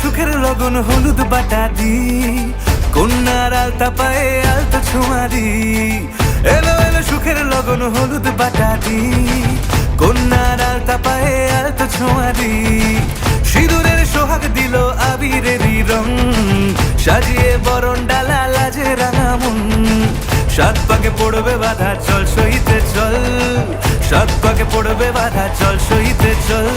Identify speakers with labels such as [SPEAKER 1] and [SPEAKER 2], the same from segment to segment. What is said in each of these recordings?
[SPEAKER 1] সুখের লগন হলুদ বাটা দি, কন্যার আলতা পায়ে আলতা ছোঁয়া দি। এলো এলো সুখের লগন হলুদ বাটা দি, কন্যার আলতা পায়ে আলতা ছোঁয়া দি। সিঁদুরের সোহাগ দিল আবিরেরই রং, সাজিয়ে বরণ ডালা লাজে রাঙা মন। সাত পাকে পড়বে বাধা চল সইতে চল, সাত পাকে পড়বে বাধা চল সইতে চল।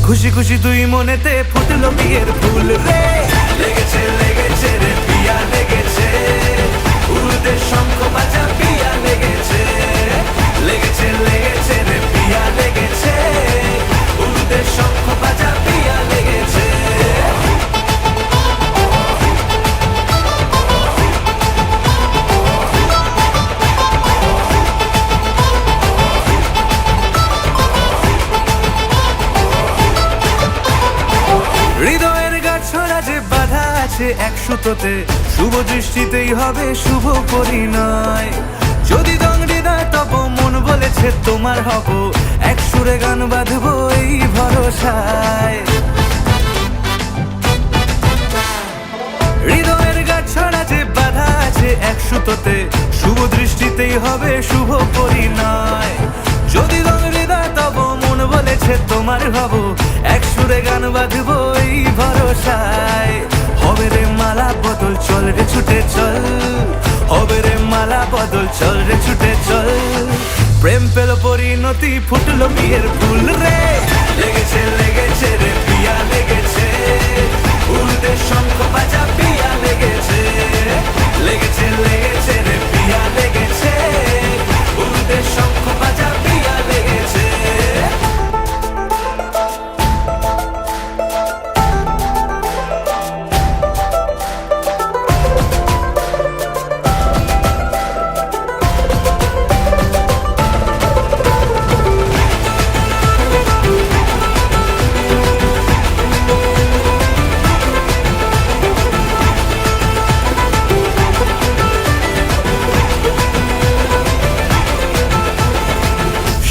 [SPEAKER 1] খুশি খুশি দুই মনেতে ফুটলো বিয়ের ফুল রে। লেগেছে লেগেছে রে পিয়া লেগেছে, উড়তে শঙ্খ বাজা পিয়া লেগেছে। লেগেছে লেগেছে রে পিয়া লেগেছে, উড়তে শঙ্খ বাজা পিয়া লেগেছে। হৃদয়ের গাছড়া যে বাধা আছে এক সুতোতে, শুভ দৃষ্টিতেই হবে শুভ পরিণয়। যদি দংড়ি দেয় তব মন বলেছে তোমার হব, এক সুরে গান বাঁধবো এই ভরসায়। হৃদয়ের গাছড়া যে বাধা আছে এক সুতোতে, শুভ দৃষ্টিতেই হবে শুভ পরিণয়। যদি দংড়ি দেয় তব মন বলেছে তোমার হব, এক সুরে গান বাঁধবো এই ভরসায়। হবে রে মালা বদল চল রে ছুটে চল, হবে রে মালা বদল চল রে ছুটে চল। প্রেম পেল পরিণতি ফুটলো বিয়ের ফুল রে। লেগেছে লেগেছে রে পিয়া লেগেছে, উড়তে শঙ্খ বাজা পিয়া লেগেছে। লেগেছে লেগেছে রে পিয়া লেগেছে, উড়তে শঙ্খ বাজা পিয়া লেগেছে।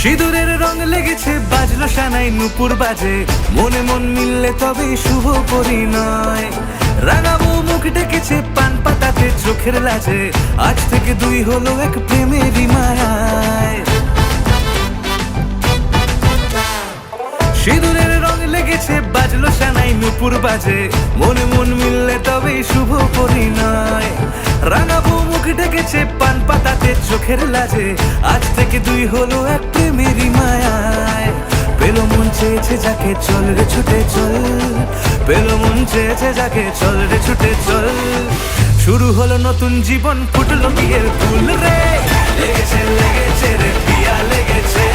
[SPEAKER 1] সিঁদুরের রং লেগেছে বাজলো সানাই নুপুর বাজে, মনে মন মিললে তবে শুভ পরিণয়। রাঙাবো মুখ ডেকেছে পান পাতাতে চোখের লাজে, আজ থেকে দুই হলো এক প্রেমেরই মায়ায়। সিঁদুরের রং লেগেছে বাজলো সানাই নুপুর বাজে, মনে মন মিললে তবে শুভ পরিণয়। রাঙাবো মুখ ডেকেছে পান পাতাতে চোখের লাজে, আজ থেকে দুই হলো এক প্রেমেরই মায়ায়। পেলো মন চেয়েছে যাকে চল রে ছুটে চল, পেলো মন চেয়েছে যাকে চল রে ছুটে চল। শুরু হলো নতুন জীবন ফুটলো বিয়ের ফুল রে। লেগেছে লেগেছে রে পিয়া লেগেছে,